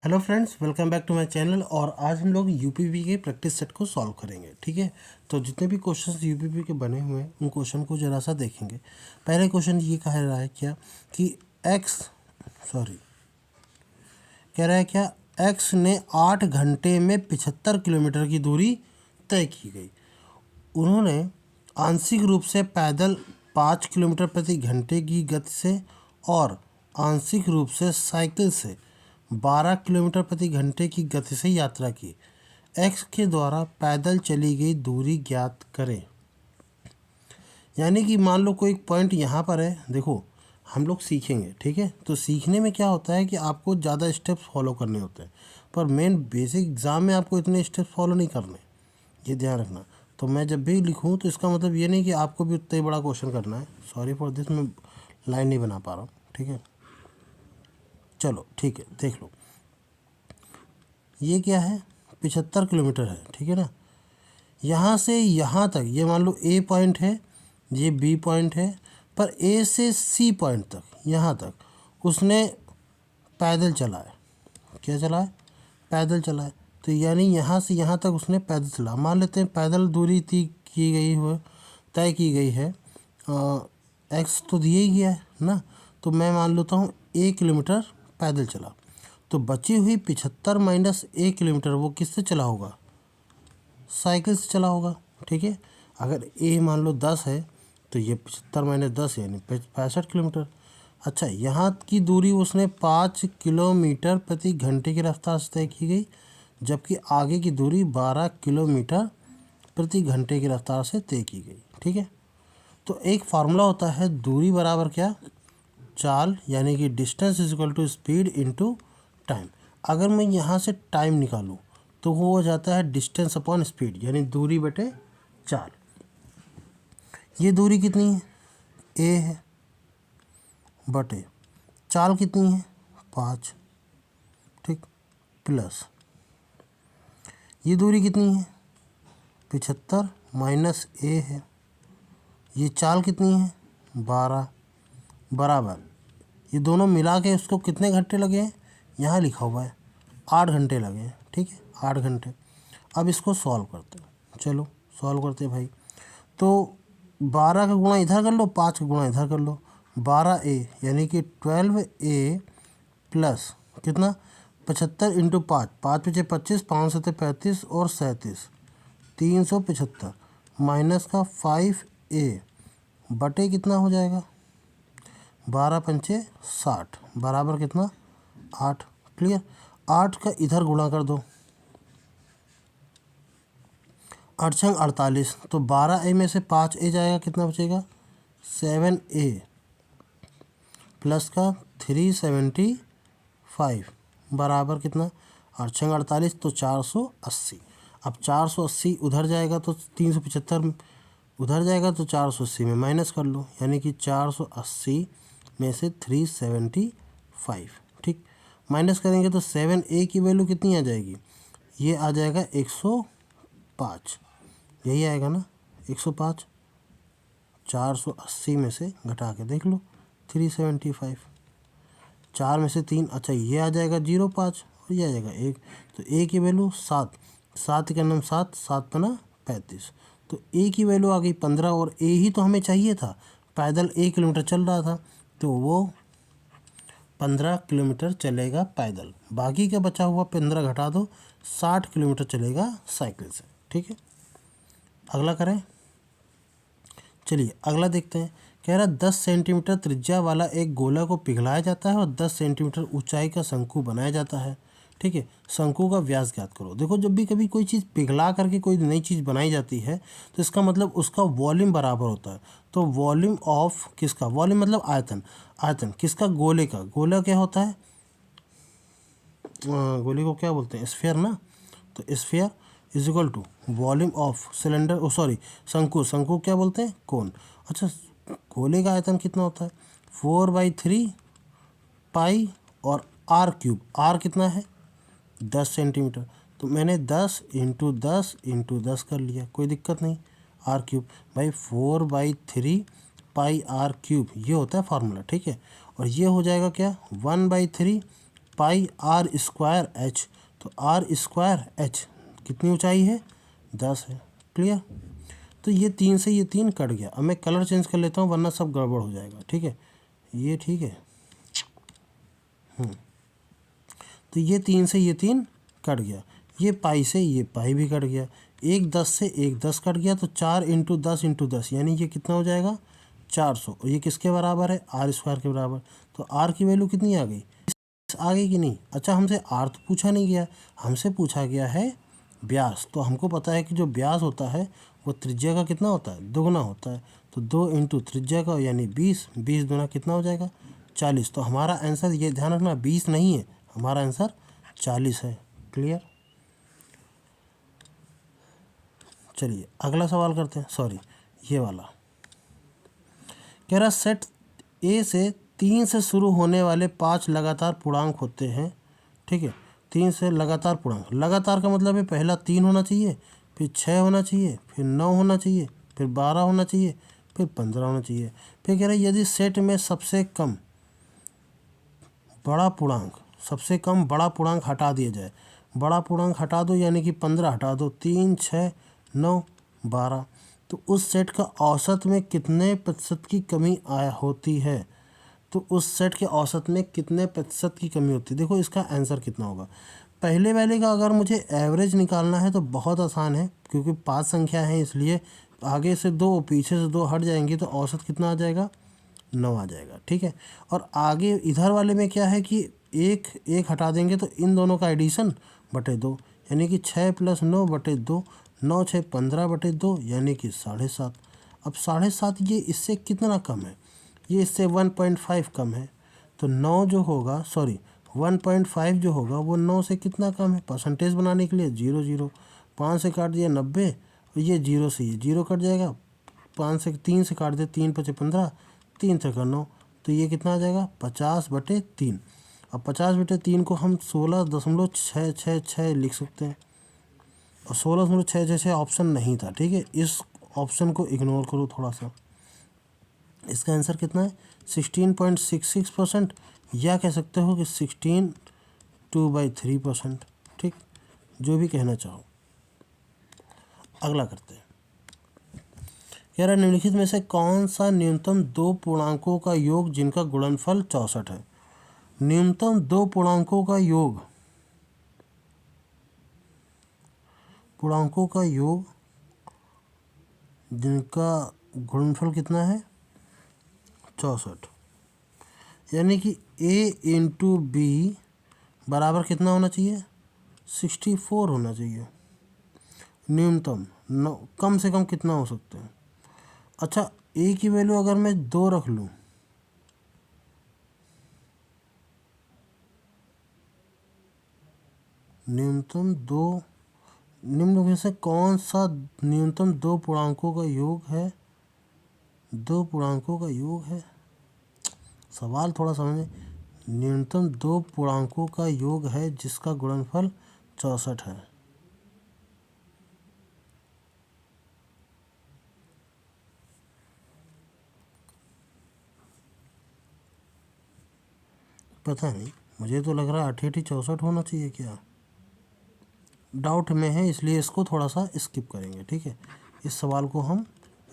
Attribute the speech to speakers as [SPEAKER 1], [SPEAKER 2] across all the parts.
[SPEAKER 1] Hello friends, welcome back to my channel. और आज हम लोग यूपीवी के प्रैक्टिस सेट को सॉल्व करेंगे। ठीक है, तो जितने भी क्वेश्चंस यूपीवी के बने हुए हैं उन क्वेश्चन को ज़रा सा देखेंगे। पहले क्वेश्चन ये कह रहा है क्या कि कह रहा है क्या एक्स ने 8 घंटे में 75 किलोमीटर की दूरी तय की गई। उन्होंने आंशिक रूप से पैदल 5 किलोमीटर प्रति घंटे की गति से और आंशिक रूप से साइकिल से 12 किलोमीटर प्रति घंटे की गति से यात्रा की। एक्स के द्वारा पैदल चली गई दूरी ज्ञात करें। यानी कि मान लो कोई पॉइंट यहाँ पर है, देखो हम लोग सीखेंगे। ठीक है, तो सीखने में क्या होता है कि आपको ज़्यादा स्टेप्स फॉलो करने होते हैं, पर मेन बेसिक एग्ज़ाम में आपको इतने स्टेप्स फॉलो नहीं करने, ये ध्यान रखना। तो मैं जब भी लिखूँ तो इसका मतलब ये नहीं कि आपको भी उतना ही बड़ा क्वेश्चन करना है। सॉरी फॉर दिस, मैं लाइन नहीं बना पा रहा हूँ। ठीक है, चलो ठीक है, देख लो ये क्या है, 75 किलोमीटर है। ठीक है ना, यहाँ से यहाँ तक ये मान लो ए पॉइंट है, ये बी पॉइंट है, पर ए से सी पॉइंट तक यहाँ तक उसने पैदल चला है। क्या चला है? पैदल चला है। तो यानी यहाँ से यहाँ तक उसने पैदल चला। मान लेते हैं पैदल दूरी तय की गई है, एक्स तो दिया ही गया है ना, तो मैं मान लेता हूँ 1 किलोमीटर पैदल चला। तो बची हुई 75 माइनस 1 किलोमीटर वो किससे चला होगा? साइकिल से चला होगा। ठीक है, अगर ए मान लो 10 है तो ये 75 माइनस 10 यानी 65 किलोमीटर। अच्छा, यहाँ की दूरी उसने 5 किलोमीटर प्रति घंटे की रफ्तार से तय की गई, जबकि आगे की दूरी 12 किलोमीटर प्रति घंटे की रफ्तार से तय की गई। ठीक है, तो एक फार्मूला होता है दूरी बराबर क्या? चाल, यानी कि distance is equal to speed into time. अगर मैं यहाँ से टाइम निकालूँ तो वो हो जाता है डिस्टेंस अपॉन स्पीड, यानी दूरी बटे चाल। ये दूरी कितनी है? ए है, बटे चाल कितनी है? 5। ठीक, प्लस ये दूरी कितनी है? 75 माइनस ए है, ये चाल कितनी है? 12, बराबर ये दोनों मिला के उसको कितने घंटे लगे हैं? यहाँ लिखा हुआ है 8 घंटे लगे हैं। ठीक है, 8 घंटे। अब इसको सॉल्व करते हैं, चलो सॉल्व करते हैं भाई। तो 12 का गुणा इधर कर लो, 5 का गुणा इधर कर लो। 12a यानी कि 12a प्लस कितना? 75 इंटू 5, 5 पीछे 25, 5 सत्ते 35 और 37, 375 माइनस का 5a बटे कितना हो जाएगा? 12 पंचे 60 बराबर कितना? 8। क्लियर? 8 का इधर गुणा कर दो, 8 छंग 48, तो 12a में से 5a जाएगा, कितना बचेगा? 7a प्लस का 375 बराबर कितना? 8 छंग 48, तो 480। अब 480 उधर जाएगा तो 375 उधर जाएगा, तो 480 में माइनस कर लो, यानी कि 480 में से 375। ठीक, माइनस करेंगे तो 7a की वैल्यू कितनी आ जाएगी? ये आ जाएगा 105, यही आएगा ना 105। 480 में से घटा के देख लो 375, 4 में से 3, अच्छा ये आ जाएगा 0.5 और ये आ जाएगा 1। तो ए की वैल्यू 7, 7 का नाम 7, 7 पना 35, तो ए की वैल्यू आ गई 15। और ए ही तो हमें चाहिए था, पैदल 1 किलोमीटर चल रहा था, तो वो 15 किलोमीटर चलेगा पैदल। बाकी का बचा हुआ 15 घटा दो, 60 किलोमीटर चलेगा साइकिल से। ठीक है, अगला करें। चलिए अगला देखते हैं। कह रहा 10 सेंटीमीटर त्रिज्या वाला एक गोला को पिघलाया जाता है और 10 सेंटीमीटर ऊंचाई का शंकु बनाया जाता है। ठीक है, शंकु का व्यास ज्ञात करो। देखो, जब भी कभी कोई चीज़ पिघला करके कोई नई चीज़ बनाई जाती है तो इसका मतलब उसका वॉल्यूम बराबर होता है। तो वॉल्यूम ऑफ किसका? वॉल्यूम मतलब आयतन। आयतन किसका? गोले का। गोला क्या होता है? गोले को क्या बोलते हैं? स्फीयर ना। तो sphere is equal to volume of cylinder, oh sorry शंकु। शंकु क्या बोलते हैं? कोन। अच्छा, गोले का आयतन कितना होता है? 4/3 पाई और आर क्यूब। आर कितना है? 10 सेंटीमीटर। तो मैंने 10 इंटू 10 इंटू 10 कर लिया, कोई दिक्कत नहीं। आर क्यूब भाई 4/3 पाई आर क्यूब, ये होता है फार्मूला। ठीक है, और ये हो जाएगा क्या? 1/3 पाई आर स्क्वायर एच। तो आर स्क्वायर एच कितनी ऊंचाई है, 10 है। क्लियर। तो ये 3 से ये 3 कट गया। अब मैं कलर चेंज कर लेता हूँ वरना सब गड़बड़ हो जाएगा। ठीक है, ये ठीक है। तो ये 3 से ये 3 कट गया, ये पाई से ये पाई भी कट गया, एक 10 से एक 10 कट गया। तो 4 इंटू 10 इंटू 10 यानी ये कितना हो जाएगा, 400। और ये किसके बराबर है, आर स्क्वायर के बराबर। तो आर की वैल्यू कितनी आ गई, आ गई कि नहीं। अच्छा, हमसे आर तो पूछा नहीं गया, हमसे पूछा गया है व्यास। तो हमको पता है कि जो व्यास होता है वो त्रिज्या का कितना होता है, दोगुना होता है। तो 2 इंटू त्रिज्या का यानी 20, 20 दूना कितना हो जाएगा, 40। तो हमारा आंसर, ये ध्यान रखना, 20 नहीं है, हमारा आंसर 40 है। क्लियर। चलिए अगला सवाल करते हैं, सॉरी ये वाला कह रहा सेट ए से 3 से शुरू होने वाले 5 लगातार पूर्णांक होते हैं। ठीक है, 3 से लगातार पूर्णांक, लगातार का मतलब है पहला 3 होना चाहिए, फिर 6 होना चाहिए, फिर 9 होना चाहिए, फिर 12 होना चाहिए, फिर 15 होना चाहिए। फिर कह रहा है यदि सेट में सबसे कम बड़ा पूर्णांक, सबसे कम बड़ा पूर्णांक हटा दिया जाए, बड़ा पूर्णांक हटा दो यानी कि 15 हटा दो, 3 6 9 12, तो उस सेट का औसत में कितने प्रतिशत की कमी आया होती है। तो उस सेट के औसत में कितने प्रतिशत की कमी होती है। देखो इसका आंसर कितना होगा। पहले वाले का अगर मुझे एवरेज निकालना है तो बहुत आसान है, क्योंकि 5 संख्या है इसलिए आगे से 2 पीछे से 2 हट जाएंगी तो औसत कितना आ जाएगा, 9 आ जाएगा। ठीक है, और आगे इधर वाले में क्या है कि एक एक हटा देंगे तो इन दोनों का एडिशन बटे 2 यानी कि 6 + 9 बटे 2, 9 6 15 बटे 2 यानी कि 7.5। अब 7.5 ये इससे कितना कम है, ये इससे 1.5 कम है। तो 9 जो होगा, सॉरी 1.5 जो होगा वो 9 से कितना कम है। परसेंटेज बनाने के लिए 0 0, 5 से काट दिया 90, और ये 0 से ये 0 कट जाएगा, 5 से 3 से काट दिया 3 5 15, 3 3 9, तो ये कितना आ जाएगा 50/3। अब 50/3 को हम 16.666 लिख सकते हैं, और 16.666 ऑप्शन नहीं था। ठीक है, इस ऑप्शन को इग्नोर करो थोड़ा सा। इसका आंसर कितना है, 16.66%, या कह सकते हो कि 16/2/3%। ठीक, जो भी कहना चाहो। अगला करते हैं। कह रहा है निम्नलिखित में से कौन सा न्यूनतम 2 पूर्णांकों का योग जिनका गुणनफल 64 है। न्यूनतम 2 पूर्णांकों का योग, पूर्णांकों का योग जिनका गुणनफल कितना है, 64, यानी कि a इंटू बी बराबर कितना होना चाहिए, 64 होना चाहिए। न्यूनतम कम से कम कितना हो सकता है। अच्छा, a की वैल्यू अगर मैं 2 रख लूँ, न्यूनतम 2, निम्न में से कौन सा न्यूनतम 2 पूर्णांकों का योग है, 2 पूर्णांकों का योग है। सवाल थोड़ा समझें। न्यूनतम 2 पूर्णांकों का योग है जिसका गुणनफल 64 है। पता नहीं, मुझे तो लग रहा है 8 64 होना चाहिए क्या, डाउट में है, इसलिए इसको थोड़ा सा स्किप करेंगे। ठीक है, इस सवाल को हम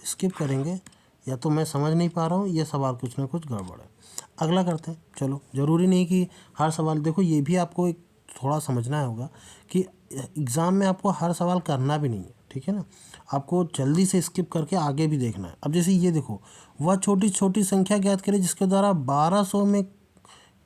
[SPEAKER 1] स्किप करेंगे, या तो मैं समझ नहीं पा रहा हूँ, ये सवाल कुछ ना कुछ गड़बड़ है। अगला करते हैं। चलो, ज़रूरी नहीं कि हर सवाल, देखो ये भी आपको एक थोड़ा समझना होगा कि एग्ज़ाम में आपको हर सवाल करना भी नहीं है। ठीक है ना, आपको जल्दी से स्किप करके आगे भी देखना है। अब जैसे ये देखो, वह छोटी छोटी संख्या ज्ञात करें जिसके द्वारा 1200 में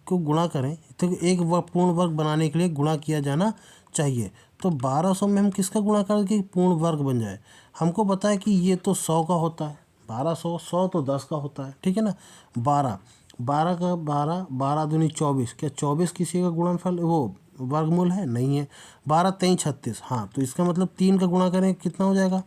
[SPEAKER 1] को गुणा करें, तो एक पूर्ण वर्ग बनाने के लिए गुणा किया जाना चाहिए। तो 1200 में हम किसका गुणा करें कि पूर्ण वर्ग बन जाए। हमको पता है कि ये तो 100 का होता है, 1200, 100 तो 10 का होता है। ठीक है ना, 12 12 का 12, 12 दूनी 24, क्या 24 किसी का गुणनफल वो वर्गमूल है, नहीं है। 12 3 36, हाँ, तो इसका मतलब 3 का गुणा करें कितना हो जाएगा,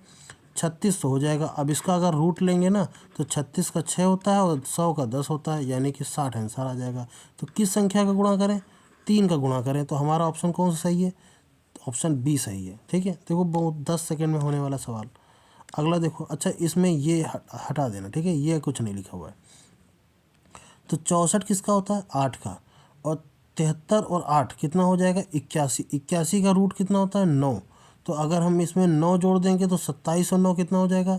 [SPEAKER 1] 36 हो जाएगा। अब इसका अगर रूट लेंगे ना तो 36 का 6 होता है और 100 का 10 होता है, यानी कि 60 आंसर आ जाएगा। तो किस संख्या का गुणा करें, 3 का गुणा करें। तो हमारा ऑप्शन कौन सा सही है, ऑप्शन बी सही है। ठीक है, देखो बहुत 10 सेकंड में होने वाला सवाल। अगला देखो, अच्छा इसमें ये हटा देना। ठीक है, ये कुछ नहीं लिखा हुआ है। तो 64 किसका होता है, 8 का, और 73 और 8 कितना हो जाएगा 81। 81 का रूट कितना होता है 9। तो अगर हम इसमें 9 जोड़ देंगे तो 27 और 9 कितना हो जाएगा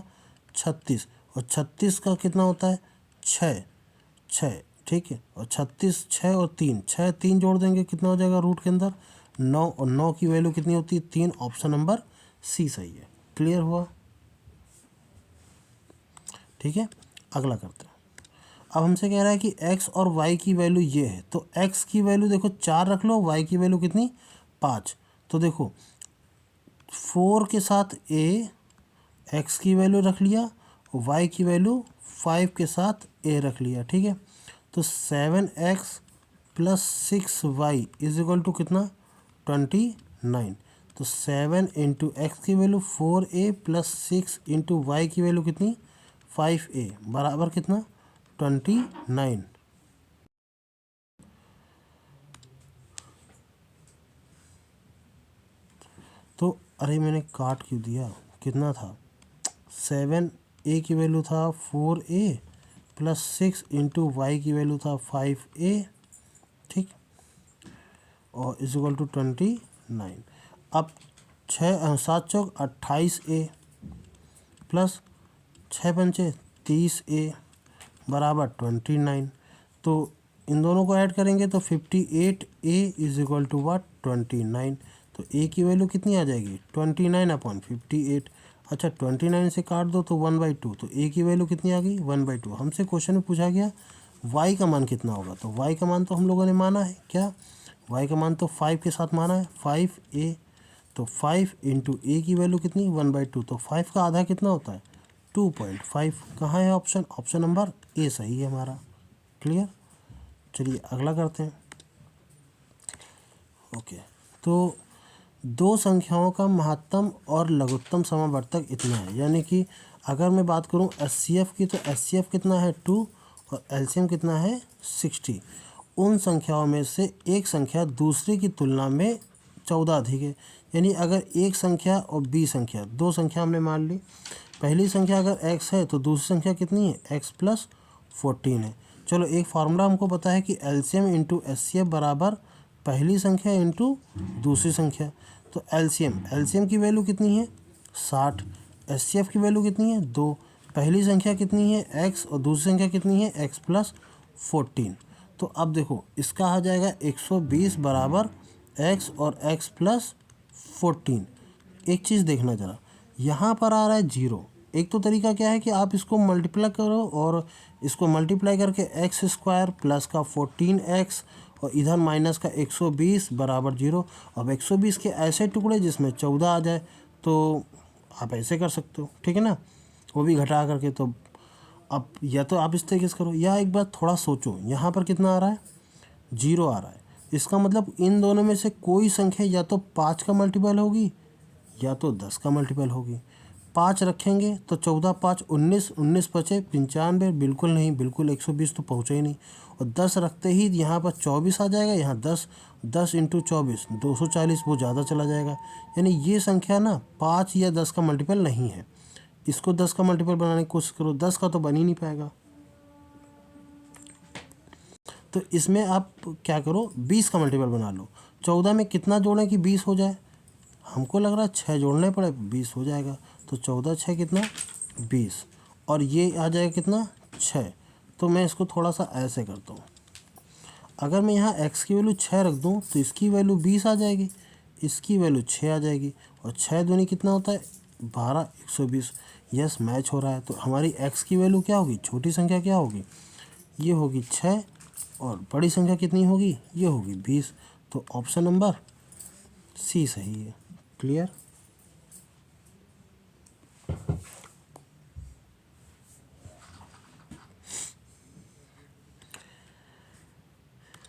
[SPEAKER 1] 36। और 36 का कितना होता है 6। 6 ठीक है। और 36 6 और 3 6 3 जोड़ देंगे कितना हो जाएगा रूट के अंदर 9। और 9 की वैल्यू कितनी होती है 3। ऑप्शन नंबर सी सही है। क्लियर हुआ। ठीक है, अगला करते हैं। अब हमसे कह रहा है कि x और y की वैल्यू ये है, तो x की वैल्यू देखो 4 रख लो, y की वैल्यू कितनी 5। तो देखो 4 के साथ a x की वैल्यू रख लिया और y की वैल्यू 5 के साथ a रख लिया। ठीक है, तो 7x plus 6y is equal to कितना 29। तो 7 इंटू एक्स की value 4a plus 6 into y की वैल्यू कितनी 5a बराबर कितना 29। तो अरे मैंने काट क्यों दिया, कितना था 7a की वैल्यू था 4a प्लस 6 इंटू वाई की वैल्यू था 5a। ठीक, और इज इक्वल टू 29। अब 7 चौक 28a प्लस 6 पंचे 30a बराबर 29। तो इन दोनों को ऐड करेंगे तो 58a इज इक्वल टू वाट 29। तो a की वैल्यू कितनी आ जाएगी 29/58। अच्छा 29 से काट दो तो 1/2। तो a की वैल्यू कितनी आ गई 1/2। हमसे क्वेश्चन में पूछा गया y का मान कितना होगा, तो y का मान तो हम लोगों ने माना है क्या, y का मान तो 5 के साथ माना है 5a। तो 5 इंटू ए की वैल्यू कितनी 1/2। तो 5 का आधा कितना होता है 2.5। कहाँ है ऑप्शन, ऑप्शन नंबर ए सही है हमारा। क्लियर, चलिए अगला करते हैं। ओके, तो दो संख्याओं का महत्तम और लघुत्तम समावर्तक इतना है, यानी कि अगर मैं बात करूं एचसीएफ की, तो एचसीएफ कितना है 2 और एलसीएम कितना है 60। उन संख्याओं में से एक संख्या दूसरे की तुलना में 14 अधिक है। यानी अगर एक संख्या और बी संख्या, दो संख्या हमने मान ली, पहली संख्या अगर x है तो दूसरी संख्या कितनी है x प्लस 14 है। चलो एक फार्मूला हमको पता है कि एलसीएम इंटू एचसीएफ बराबर पहली संख्या इंटू दूसरी संख्या। तो एलसीएम की वैल्यू कितनी है 60, एचसीएफ की वैल्यू कितनी है 2। पहली संख्या कितनी है x और दूसरी संख्या कितनी है x प्लस 14। तो अब देखो इसका आ जाएगा 120 बराबर x और x प्लस 14। एक चीज़ देखना ज़रा, यहाँ पर आ रहा है 0। एक तो तरीका क्या है कि आप इसको मल्टीप्लाई करो और इसको मल्टीप्लाई करके एक्स स्क्वायर प्लस का 14x और इधर माइनस का 120 बराबर 0। अब 120 के ऐसे टुकड़े जिसमें 14 आ जाए तो आप ऐसे कर सकते हो, ठीक है ना, वो भी घटा करके। तो अब या तो आप इस तरीके से करो, या एक बार थोड़ा सोचो, यहाँ पर कितना आ रहा है 0 आ रहा है। इसका मतलब इन दोनों में से कोई संख्या या तो 5 का मल्टीपल होगी या तो 10 का मल्टीपल होगी। 5 रखेंगे तो 14 5 19, 19 बचे 95, बिल्कुल नहीं, बिल्कुल 120 तो पहुँचा ही नहीं। और 10 रखते ही यहाँ पर 24 आ जाएगा, यहाँ 10, 10 इंटू 24 240, वो ज़्यादा चला जाएगा। यानी ये संख्या ना 5 या 10 का मल्टीपल नहीं है। इसको 10 का मल्टीपल बनाने की कोशिश करो, 10 का तो बन ही नहीं पाएगा। तो इसमें आप क्या करो 20 का मल्टीपल बना लो। 14 में कितना जोड़ें कि 20 हो जाए, हमको लग रहा है 6 जोड़ने पड़े 20 हो जाएगा। तो 14 6 कितना 20, और ये आ जाएगा कितना 6। तो मैं इसको थोड़ा सा ऐसे करता हूँ, अगर मैं यहाँ x की वैल्यू 6 रख दूँ तो इसकी वैल्यू 20 आ जाएगी, इसकी वैल्यू 6 आ जाएगी, और 6 दूनी कितना होता है 12, 120। यस मैच हो रहा है। तो हमारी x की वैल्यू क्या होगी, छोटी संख्या क्या होगी, ये होगी 6, और बड़ी संख्या कितनी होगी, ये होगी 20। तो ऑप्शन नंबर सी सही है। क्लियर,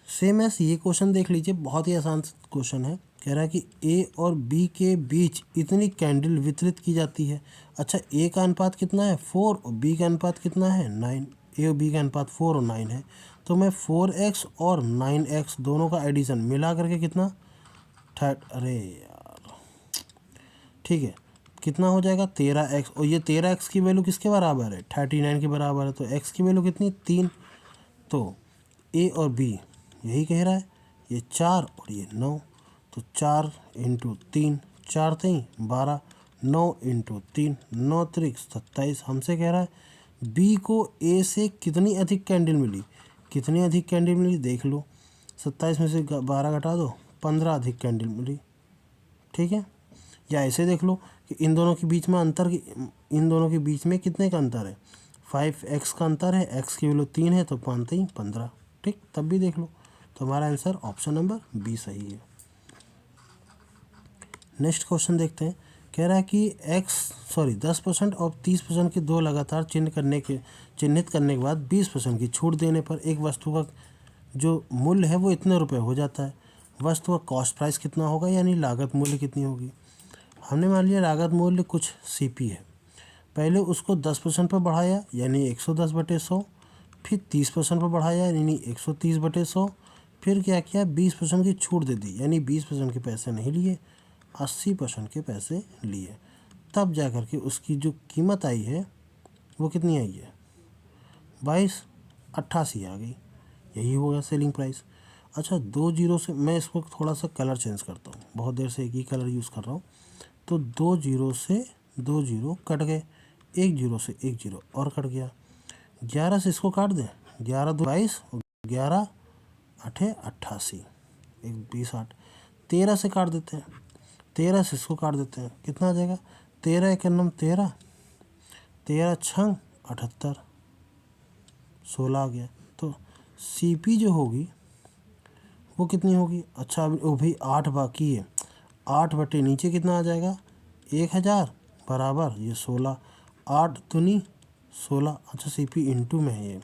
[SPEAKER 1] सेम एस ये क्वेश्चन देख लीजिए, बहुत ही आसान क्वेश्चन है। कह रहा है कि ए और बी के बीच इतनी कैंडल वितरित की जाती है। अच्छा ए का अनुपात कितना है 4 और बी का अनुपात कितना है 9। ए और बी का अनुपात 4 और 9 है। तो मैं 4x और 9x दोनों का एडिशन मिला करके कितना अरे यार ठीक है, कितना हो जाएगा 13x, और ये 13x की वैल्यू किसके बराबर है 39 के बराबर है। तो x की वैल्यू कितनी 3। तो ए और बी यही कह रहा है, ये 4 और ये 9, तो 4 इंटू 3, 4 3 12, 9 इंटू 3, 9 3 27। हमसे कह रहा है बी को ए से कितनी अधिक कैंडल मिली। कितनी अधिक कैंडल मिली देख लो, 27 में से 12 घटा दो, 15 अधिक कैंडल मिली। ठीक है, या ऐसे देख लो कि इन दोनों के बीच में अंतर, इन दोनों के बीच में कितने का अंतर है, 5x का अंतर है, x की वैल्यू 3 है तो 5 3 15। ठीक, तब भी देख लो। तो हमारा आंसर ऑप्शन नंबर बी सही है। नेक्स्ट क्वेश्चन देखते हैं। कह रहा है कि 10% और 30% के दो लगातार चिन्हित करने के बाद 20% की छूट देने पर एक वस्तु का जो मूल्य है वो इतने रुपए हो जाता है। वस्तु का कॉस्ट प्राइस कितना होगा, यानी लागत मूल्य कितनी होगी। हमने मान लिया लागत मूल्य कुछ CP है, पहले उसको 10% पर बढ़ाया यानी 110/100, फिर 30% पर बढ़ाया यानी 130/100, फिर क्या किया 20% की छूट दे दी यानी 20% के पैसे नहीं लिए, 80% के पैसे लिए। तब जा कर के उसकी जो कीमत आई है वो कितनी आई है, 2288 आ गई। यही होगा सेलिंग प्राइस। अच्छा, 2 जीरो से मैं इसको थोड़ा सा कलर चेंज करता हूँ, बहुत देर से एक ही कलर यूज़ कर रहा हूँ। तो 2 जीरो से 2 जीरो कट गए, 1 जीरो से 1 जीरो और कट गया, 11 से इसको काट दें, 11 2 22, 11 8 88, 1 20 8, 13 से काट देते हैं, 13 से इसको काट देते हैं, कितना आ जाएगा, 13 1 13, 13 6 78, 16 आ गया। तो CP जो होगी वो कितनी होगी। अच्छा, अभी वो भी 8 बाकी है, 8 बटे नीचे कितना आ जाएगा 1000 बराबर ये 16, 8 दूनी 16। अच्छा, CP इंटू में है, ये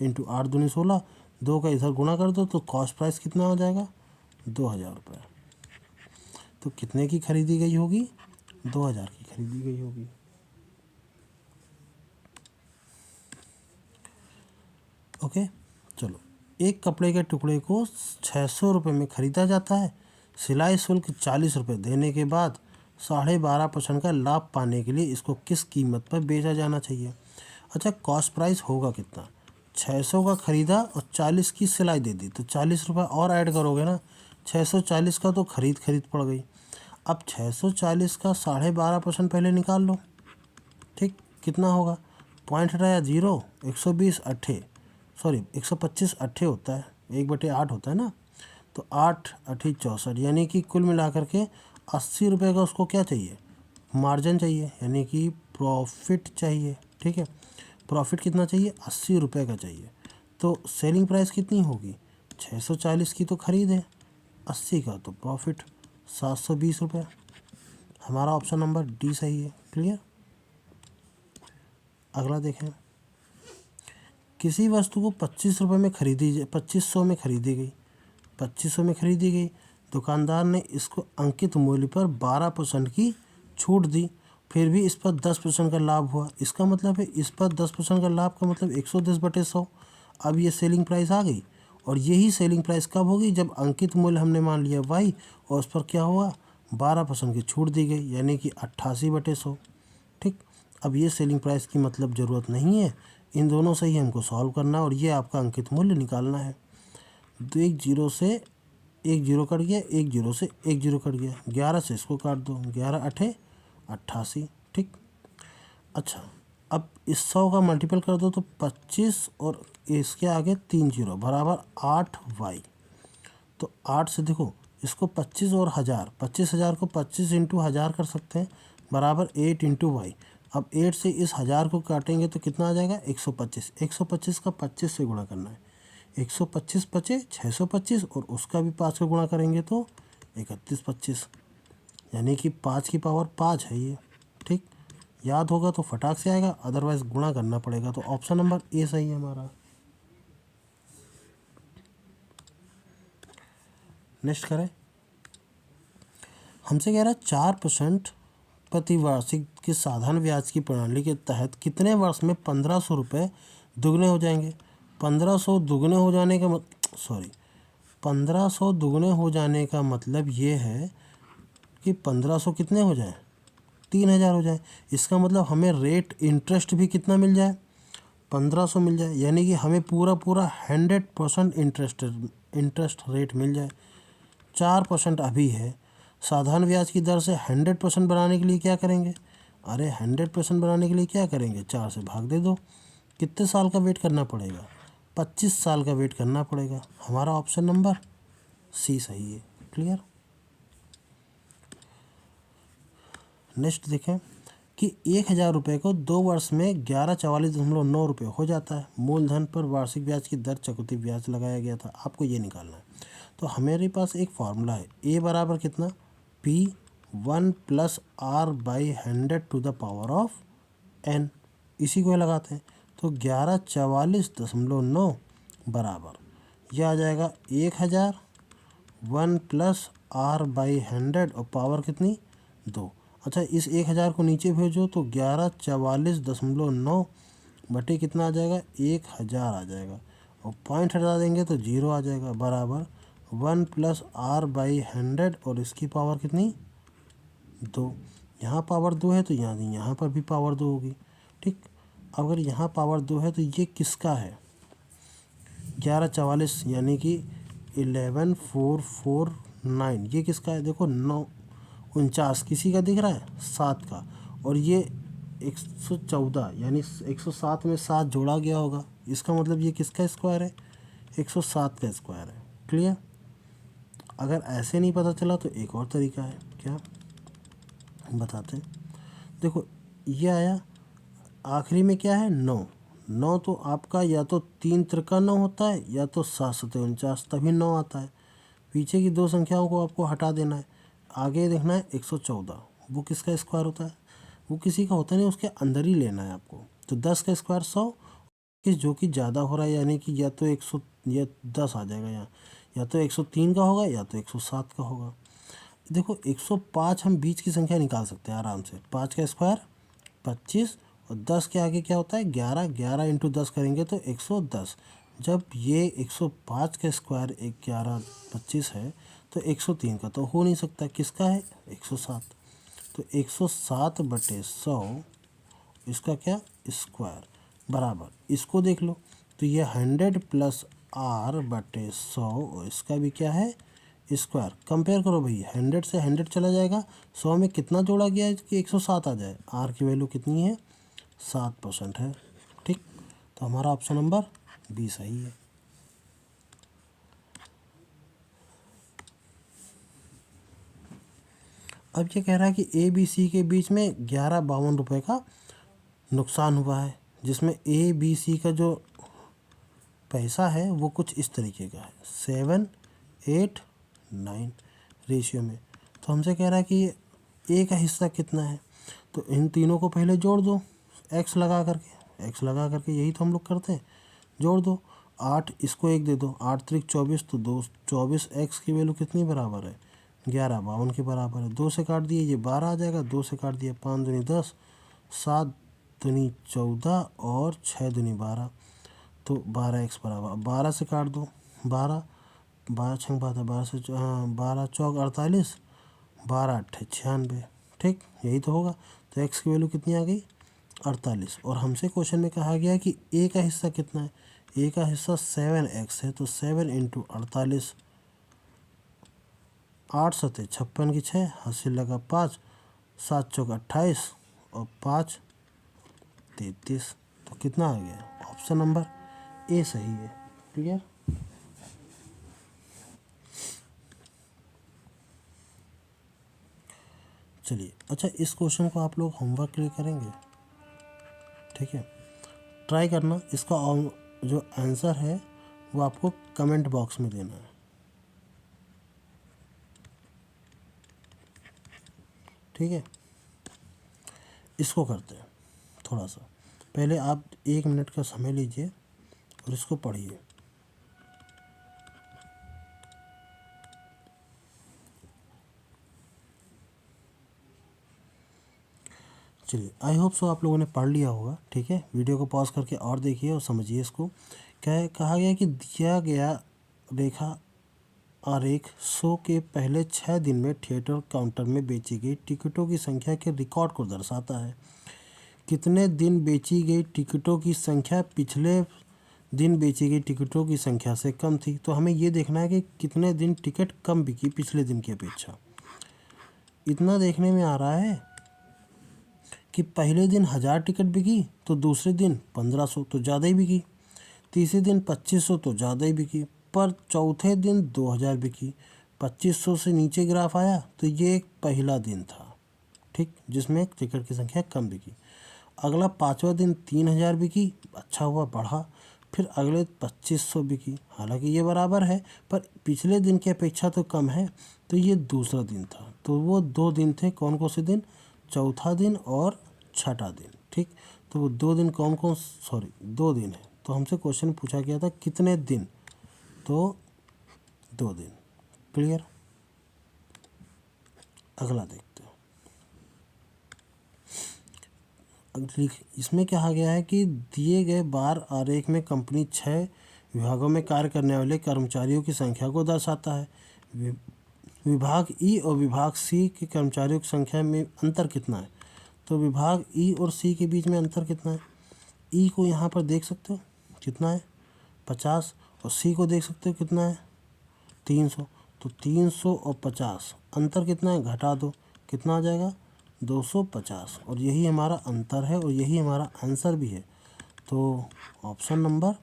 [SPEAKER 1] इंटू 8 दूनी 16, 2 का इधर गुणा कर दो तो कॉस्ट प्राइस कितना हो जाएगा 2000 रुपये। तो कितने की खरीदी गई होगी, 2000 की खरीदी गई होगी। ओके, चलो। एक कपड़े के टुकड़े को 600 रुपये में ख़रीदा जाता है। सिलाई शुल्क 40 रुपये देने के बाद 12.5% का लाभ पाने के लिए इसको किस कीमत पर बेचा जाना चाहिए। अच्छा, कॉस्ट प्राइस होगा कितना, 600 का ख़रीदा और 40 की सिलाई दे दी तो 40 रुपये और ऐड करोगे ना, 640 का तो खरीद पड़ गई। अब 640 का 12.5% पहले निकाल लो। ठीक, कितना होगा, पॉइंट हटाया 0, 120 अट्ठे, सॉरी 125 अट्ठे होता है, 1/8 होता है ना, तो 8 अट्ठी 64, यानी कि कुल मिलाकर के 80 रुपये का उसको क्या चाहिए, मार्जिन चाहिए, यानी कि प्रॉफिट चाहिए। ठीक है, प्रॉफिट कितना चाहिए, 80 रुपये का चाहिए। तो सेलिंग प्राइस कितनी होगी, 640 की तो खरीद है, 80 का तो प्रॉफिट 720 रुपये। हमारा ऑप्शन नंबर डी सही है। क्लियर। अगला देखें। किसी वस्तु को 25 रुपये में खरीदी 2500 में खरीदी गई, 2500 में खरीदी गई, दुकानदार ने इसको अंकित मूल्य पर 12% की छूट दी, फिर भी इस पर 10% का लाभ हुआ। इसका मतलब है इस पर 10% का लाभ का मतलब 110/100। अब ये सेलिंग प्राइस आ गई, और यही सेलिंग प्राइस कब होगी, जब अंकित मूल्य हमने मान लिया y और उस पर क्या हुआ 12% की छूट दी गई, यानी कि 88/100। ठीक, अब ये सेलिंग प्राइस की मतलब ज़रूरत नहीं है, इन दोनों से ही हमको सॉल्व करना है और ये आपका अंकित मूल्य निकालना है। तो 1 जीरो से 1 जीरो कट गया, 1 जीरो से 1 जीरो कट गया, 11 से इसको काट दो, 11 अट्ठे 88। ठीक, अच्छा, अब इस 100 का मल्टीपल कर दो तो 25 और इसके आगे 3 जीरो बराबर 8y। तो 8 से देखो इसको 25 और 1000, 25,000 को 25 इंटू 1000 कर सकते हैं, बराबर 8 इंटू वाई। अब 8 से इस 1000 को काटेंगे तो कितना आ जाएगा 125, 125 का 25 से गुणा करना है, 125 पचे 625 और उसका भी 5 का गुणा करेंगे तो 3125, यानी कि 5 की पावर 5 है ये। ठीक, याद होगा तो फटाक से आएगा, अदरवाइज गुणा करना पड़ेगा। तो ऑप्शन नंबर ए सही है हमारा। नेक्स्ट करें। हमसे कह रहा है 4% प्रतिवार्षिक की साधारण ब्याज की प्रणाली के तहत कितने वर्ष में 1500 रुपये दुगने हो जाएंगे। 1500 दुगने हो जाने का 1500 दुगने हो जाने का मतलब ये है कि 1500 कितने हो जाए, 3000 हो जाए। इसका मतलब हमें रेट इंटरेस्ट भी कितना मिल जाए, 1500 मिल जाए, यानी कि हमें पूरा 100% इंटरेस्ट इंटरेस्ट रेट मिल जाए। 4% अभी है। साधारण ब्याज की दर से 100% बनाने के लिए क्या करेंगे? अरे 100% बनाने के लिए क्या करेंगे? 4 से भाग दे दो। कितने साल का वेट करना पड़ेगा? 25 साल का वेट करना पड़ेगा। हमारा ऑप्शन नंबर सी सही है। क्लियर। नेक्स्ट देखें कि 1,000 रुपये को 2 वर्ष में 1144.9 रुपये हो जाता है। मूलधन पर वार्षिक ब्याज की दर चक्रवृद्धि ब्याज लगाया गया था। आपको ये निकालना है। तो हमारे पास एक फॉर्मूला है, ए बराबर कितना? P1 + R/100 इसी को लगाते हैं। तो 1144.9 बराबर यह आ जाएगा 1,000 1 + R/100 और पावर कितनी? 2। अच्छा, इस 1,000 को नीचे भेजो तो 1144.9 बटे कितना आ जाएगा? 1,000 आ जाएगा। और पॉइंट हटा देंगे तो 0 आ जाएगा। बराबर 1 + R/100 और इसकी पावर कितनी? 2। यहाँ पावर 2 है तो यहाँ पर भी पावर 2 होगी। ठीक, अगर यहाँ पावर 2 है तो ये किसका है? 1144 यानी कि 11,449 ये किसका है? देखो 949 किसी का दिख रहा है? 7 का। और ये 114 यानी 107 में 7 जोड़ा गया होगा। इसका मतलब ये किसका स्क्वायर है? 107 का स्क्वायर है। क्लियर। अगर ऐसे नहीं पता चला तो एक और तरीका है, क्या बताते हैं। देखो ये आया, आखिरी में क्या है? 9। 9 तो आपका या तो 3 त्रिका 9 होता है या तो 7 सतह 49 तभी 9 आता है। पीछे की 2 संख्याओं को आपको हटा देना है। आगे देखना है 114, वो किसका स्क्वायर होता है? वो किसी का होता नहीं, उसके अंदर ही लेना है आपको। तो 10 का स्क्वायर 100, जो कि ज़्यादा हो रहा है यानी कि या तो 100 या 10 आ जाएगा यहाँ, या तो 103 का होगा या तो 107 का होगा। देखो 105 हम बीच की संख्या निकाल सकते हैं आराम से। 5 का स्क्वायर 25 और 10 के आगे क्या होता है? 11। 11 × 10 करेंगे तो 110। जब ये 105 का स्क्वायर 1125 है तो 103 का तो हो नहीं सकता। किसका है? 107। तो 107 बटे 100 इसका क्या? स्क्वायर बराबर इसको देख लो। तो ये 100 + R/100 और इसका भी क्या है? स्क्वायर। कंपेयर करो भाई, 100 से 100 चला जाएगा। 100 में कितना जोड़ा गया है कि 107 आ जाए? R की वैल्यू कितनी है? 7% है। ठीक, तो हमारा ऑप्शन नंबर बी सही है। अब ये कह रहा है कि ABC के बीच में 1152 रुपये का नुकसान हुआ है, जिसमें ABC का जो पैसा है वो कुछ इस तरीके का है, 7:8:9 रेशियो में। तो हमसे कह रहा है कि ए का हिस्सा कितना है? तो इन तीनों को पहले जोड़ दो एक्स लगा करके, यही तो हम लोग करते हैं। जोड़ दो 8, इसको 1 दे दो, 8 × 24 तो 2 24। एक्स की वैल्यू कितनी बराबर है? 1152 के बराबर है। 2 से काट दिए ये 12 आ जाएगा। 2 से काट दिया 5 दूनी 10, 7 दूनी 14 और 6 दूनी 12। तो 12x बराबर, 12 से काट दो 12, 12 छंग बात है 12 से 12 चौक 48, 12 8 96। ठीक, यही तो होगा। तो x की वैल्यू कितनी आ गई? 48। और हमसे क्वेश्चन में कहा गया कि a का हिस्सा कितना है? a का हिस्सा 7x है। तो 7 × 48, 8 सतह 56 की 6, हासिल लगा 5, 7 चौक 28 और 5 33। तो कितना आ गया? ऑप्शन नंबर ए सही है। क्लियर। चलिए, अच्छा इस क्वेश्चन को आप लोग होमवर्क के लिए करेंगे, ठीक है। ट्राई करना, इसका जो आंसर है वो आपको कमेंट बॉक्स में देना है। ठीक है, इसको करते हैं थोड़ा सा। पहले आप 1 मिनट का समय लीजिए और इसको पढ़िए। चलिए, आई होप सो आप लोगों ने पढ़ लिया होगा। ठीक है, वीडियो को पॉज करके और देखिए और समझिए इसको। क्या है? कहा गया कि दिया गया रेखा आरेख शो के पहले 6 दिन में थिएटर काउंटर में बेची गई टिकटों की संख्या के रिकॉर्ड को दर्शाता है। कितने दिन बेची गई टिकटों की संख्या पिछले दिन बेची गई टिकटों की संख्या से कम थी। तो हमें ये देखना है कि कितने दिन टिकट कम बिकी पिछले दिन की अपेक्षा। इतना देखने में आ रहा है कि पहले दिन 1000 टिकट बिकी तो दूसरे दिन 1500, तो ज़्यादा ही बिकी। तीसरे दिन 2500 तो ज़्यादा ही बिकी, पर चौथे दिन 2000 बिकी। 2500 से नीचे ग्राफ आया तो ये एक पहला दिन था, ठीक, जिसमें टिकट की संख्या कम बिकी। अगला 5वां दिन 3000 बिकी, अच्छा हुआ बढ़ा। फिर अगले 2500 बिकी, हालांकि ये बराबर है पर पिछले दिन की अपेक्षा तो कम है, तो ये दूसरा दिन था। तो वो 2 दिन थे, कौन कौन से दिन? चौथा दिन और छठा दिन, ठीक। तो वो 2 दिन कौन कौन, 2 दिन है। तो हमसे क्वेश्चन पूछा गया था कितने दिन, तो 2 दिन। क्लियर। अगला देखते हैं। इसमें कहा गया है कि दिए गए बार आरेख में कंपनी 6 विभागों में कार्य करने वाले कर्मचारियों की संख्या को दर्शाता है। विभाग ई और विभाग सी के कर्मचारियों की संख्या में अंतर कितना है? तो विभाग ई और सी के बीच में अंतर कितना है? ई को यहाँ पर देख सकते हो कितना है, 50, और सी को देख सकते हो कितना है, 300। तो 300 और 50 अंतर कितना है, घटा दो, कितना आ जाएगा, 250। और यही हमारा अंतर है और यही हमारा आंसर भी है। तो ऑप्शन नंबर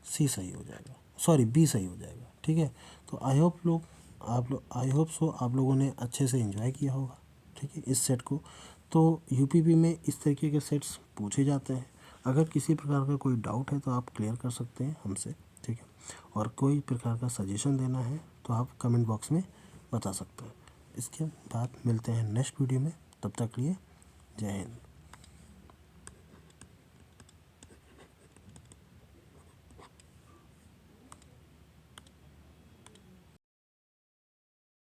[SPEAKER 1] सी सही हो जाएगा, बी सही हो जाएगा, ठीक है। तो आई होप सो आप लोगों ने अच्छे से एंजॉय किया होगा, ठीक है, इस सेट को। तो यूपीपी में इस तरीके के सेट्स पूछे जाते हैं। अगर किसी प्रकार का कोई डाउट है तो आप क्लियर कर सकते हैं हमसे, ठीक है। और कोई प्रकार का सजेशन देना है तो आप कमेंट बॉक्स में बता सकते हैं। इसके बाद मिलते हैं नेक्स्ट वीडियो में, तब तक लिए जय हिंद।